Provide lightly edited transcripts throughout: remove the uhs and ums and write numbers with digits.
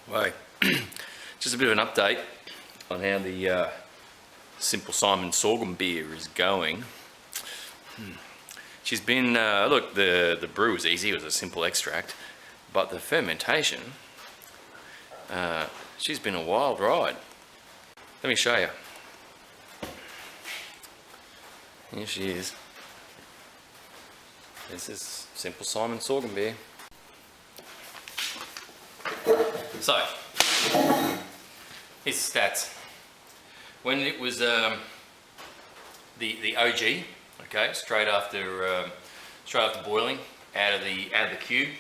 Right. Just a bit of an update on how the Simple Simon sorghum beer is going. She's been, look, the brew was easy, it was a simple extract, but the fermentation, she's been a wild ride. Let me show you. Here she is. This is Simple Simon sorghum beer. So, here's the stats. When it was the OG, okay, straight after boiling, out of the cube,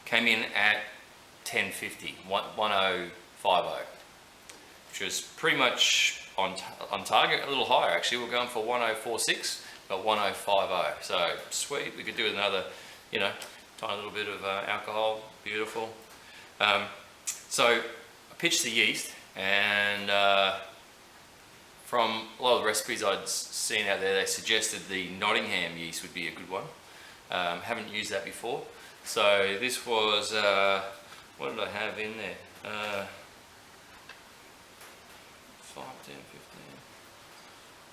came in at 1050, 1050, which was pretty much on target. A little higher actually. We're going for 1046, but 1050. So sweet. We could do another, tiny little bit of alcohol. Beautiful. So I pitched the yeast, and from a lot of the recipes I'd seen out there, they suggested the Nottingham yeast would be a good one. Haven't used that before. So this was, what did I have in there? 5, 10, 15,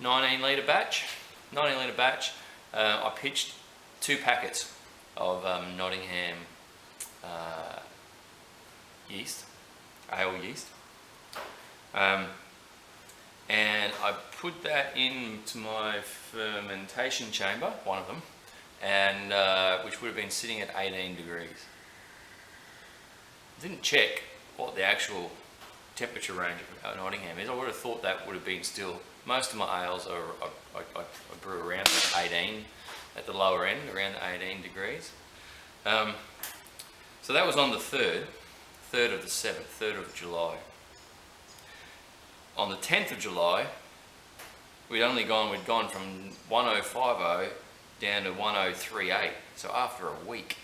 19 litre batch. 19 litre batch. I pitched 2 packets of Nottingham yeast, ale yeast. And I put that into my fermentation chamber, one of them, and which would have been sitting at 18 degrees. I didn't check what the actual temperature range of Nottingham is. I would have thought that would have been still, most of my ales I brew around 18, at the lower end, around 18 degrees. So that was on the 3rd of the 7th, 3rd of July. On the 10th of July, we'd gone from 1050 down to 1038. So after a week,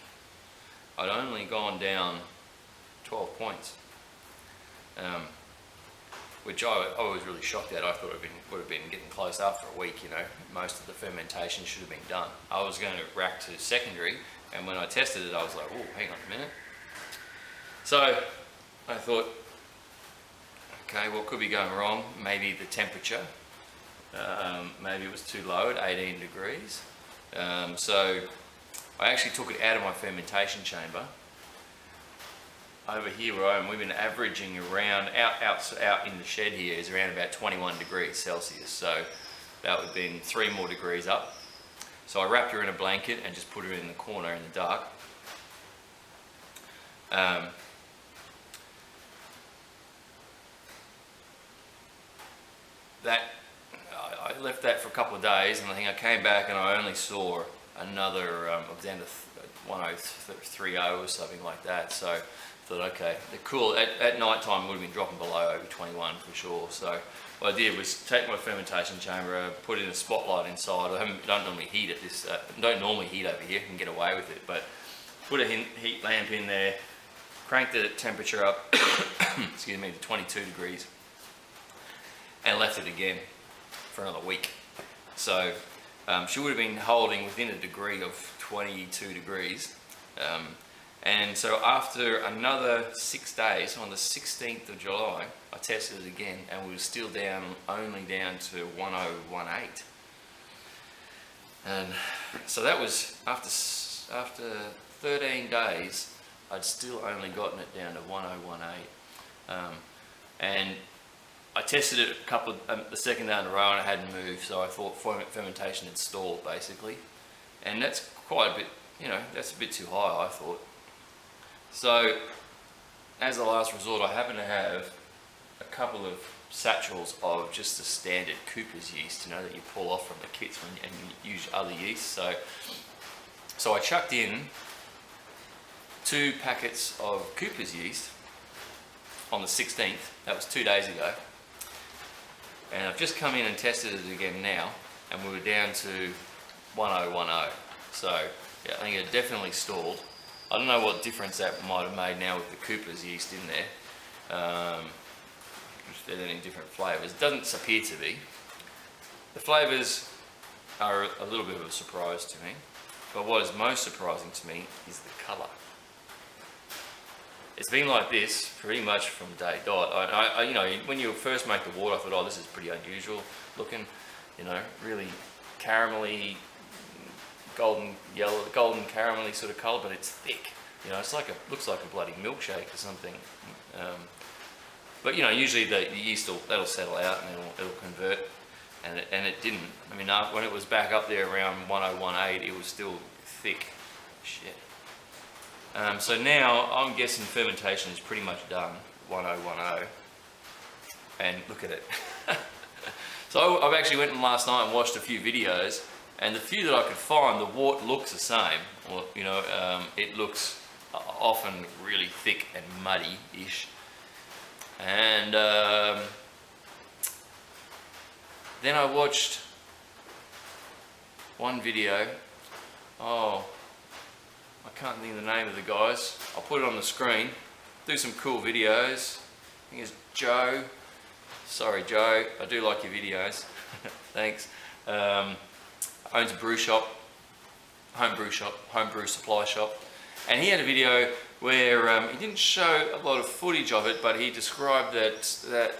I'd only gone down 12 points, which I was really shocked at. I thought it would have been getting close after a week. Most of the fermentation should have been done. I was going to rack to secondary, and when I tested it, I was like, oh, hang on a minute. So I thought, okay, what could be going wrong? Maybe the temperature. Maybe it was too low at 18 degrees. So I actually took it out of my fermentation chamber. Over here where I am, we've been averaging around, out in the shed here is around about 21 degrees Celsius. So that would have been 3 more degrees up. So I wrapped her in a blanket and just put her in the corner in the dark. I left that for a couple of days, and I think I came back and I only saw another, I was down to 1030 or something like that. So I thought, okay, the cool, at night time it would have been dropping below over 21 for sure. So what I did was take my fermentation chamber, put in a spotlight inside. Don't normally heat it. Don't normally heat over here, can get away with it, but put a heat lamp in there, cranked the temperature up, excuse me, to 22 degrees, and left it again for another week. So she would have been holding within a degree of 22 degrees. And so after another 6 days, on the 16th of July, I tested it again, and we were still only down to 1018. And so that was after 13 days, I'd still only gotten it down to 1018. And I tested it the second day in a row, and it hadn't moved, so I thought fermentation had stalled basically. And that's quite a bit, that's a bit too high, I thought. So, as a last resort, I happen to have a couple of satchels of just the standard Cooper's yeast, that you pull off from the kits and you use other yeast. So I chucked in 2 packets of Cooper's yeast on the 16th. That was 2 days ago. And I've just come in and tested it again now, and we were down to 1010. So yeah, I think it definitely stalled. I don't know what difference that might have made now with the Cooper's yeast in there. If there's any different flavours. It doesn't appear to be. The flavours are a little bit of a surprise to me, but what is most surprising to me is the colour. it's been like this pretty much from day dot. You know, when you first make the water, I thought, oh, this is pretty unusual looking, you know, really caramelly, golden yellow, golden caramelly sort of colour, but it's thick. You know, it's like looks like a bloody milkshake or something. But you know, usually the yeast that'll settle out and it'll convert, and it didn't. I mean, when it was back up there around 1018, it was still thick. Shit. So now I'm guessing fermentation is pretty much done, 1010, and look at it. So I've actually went in last night and watched a few videos, and the few that I could find, the wort looks the same. Or, you know, it looks often really thick and muddy-ish. And then I watched one video. Oh, I can't think of the name of the guys. I'll put it on the screen. Do some cool videos. I think it's Joe. Sorry, Joe. I do like your videos. Thanks. Owns a brew shop, home brew supply shop. And he had a video where he didn't show a lot of footage of it, but he described that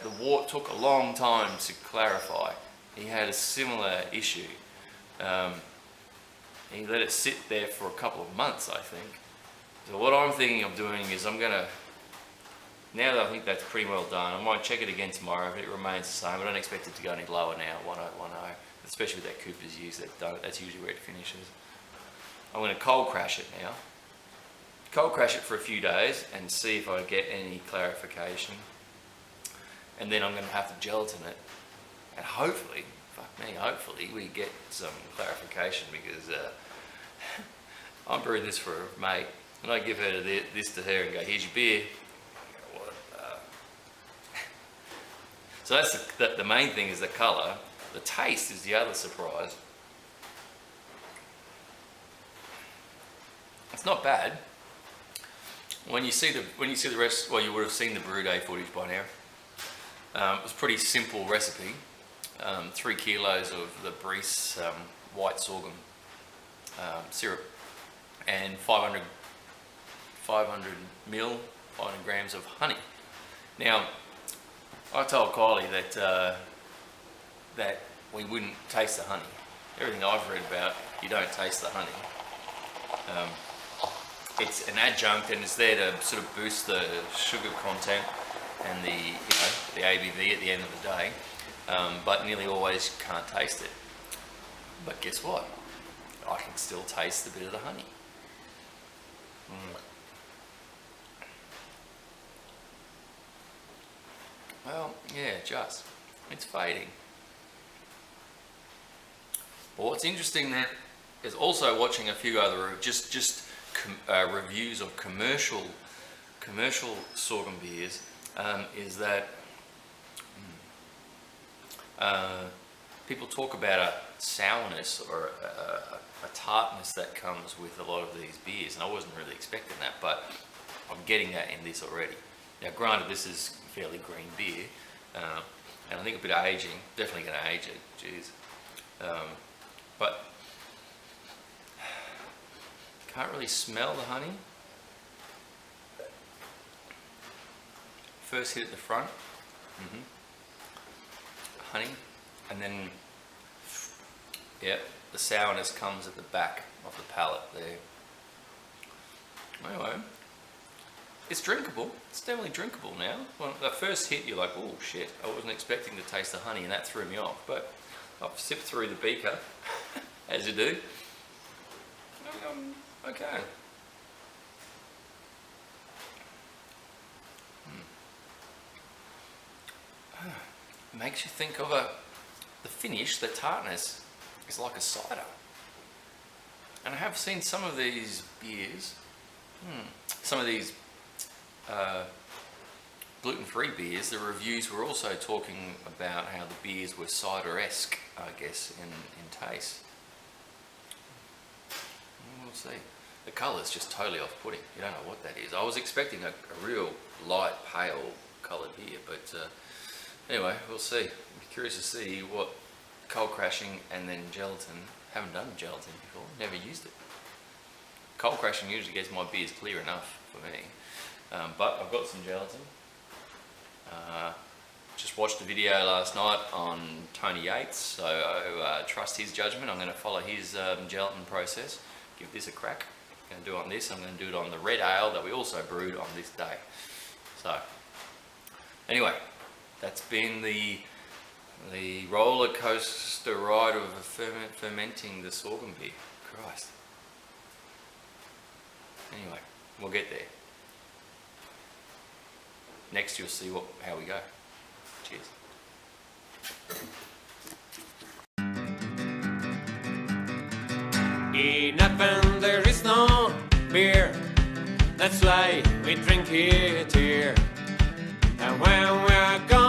the wort took a long time to clarify. He had a similar issue. He let it sit there for a couple of months, I think. So what I'm thinking of doing is I'm gonna, now that I think that's pretty well done, I might check it again tomorrow. If it remains the same, I don't expect it to go any lower now, 1010, especially with that Cooper's use, that's usually where it finishes. I'm gonna cold crash it now. Cold crash it for a few days and see if I get any clarification. And then I'm gonna have to gelatin it. And hopefully, hopefully we get some clarification, because I'm brewing this for a mate, and I give her this to her and go, here's your beer. What? So that's the main thing, is the colour. The taste is the other surprise. It's not bad. When you see the rest, well, you would have seen the brew day footage by now. It was a pretty simple recipe. 3 kilos of the Breeze white sorghum syrup, and 500 grams of honey. Now, I told Kylie that we wouldn't taste the honey. Everything I've read about, you don't taste the honey. It's an adjunct, and it's there to sort of boost the sugar content and the ABV at the end of the day. But nearly always can't taste it. But guess what? I can still taste a bit of the honey. Well, yeah, it's fading. But what's interesting there is also watching a few other reviews of commercial sorghum beers, is that people talk about a sourness or a tartness that comes with a lot of these beers, and I wasn't really expecting that, but I'm getting that in this already. Now, granted, this is fairly green beer, and I think a bit of aging, definitely going to age it, geez. But can't really smell the honey. First hit at the front, honey, and then, yeah, the sourness comes at the back of the palate there. Anyway, it's drinkable. It's definitely drinkable now. Well, the first hit, you're like, oh shit, I wasn't expecting to taste the honey, and that threw me off. But I've sipped through the beaker, as you do. Okay. Makes you think of the finish, the tartness is like a cider. And I have seen some of these beers, some of these gluten-free beers, the reviews were also talking about how the beers were cider-esque, I guess, in taste. We'll see. The colour's just totally off-putting. You don't know what that is. I was expecting a real light, pale coloured beer, but anyway, we'll see. I'm curious to see what cold crashing and then gelatin. Haven't done gelatin before, never used it. Cold crashing usually gets my beers clear enough for me. but I've got some gelatin. Just watched a video last night on Tony Yates, so I trust his judgment. I'm going to follow his gelatin process, give this a crack. I'm going to do it on this, I'm going to do it on the red ale that we also brewed on this day. So, anyway, that's been the roller coaster ride of fermenting the sorghum beer. Christ. Anyway, we'll get there. Next you'll see how we go. Cheers. In heaven there is no beer, that's why we drink it here. And when we are gone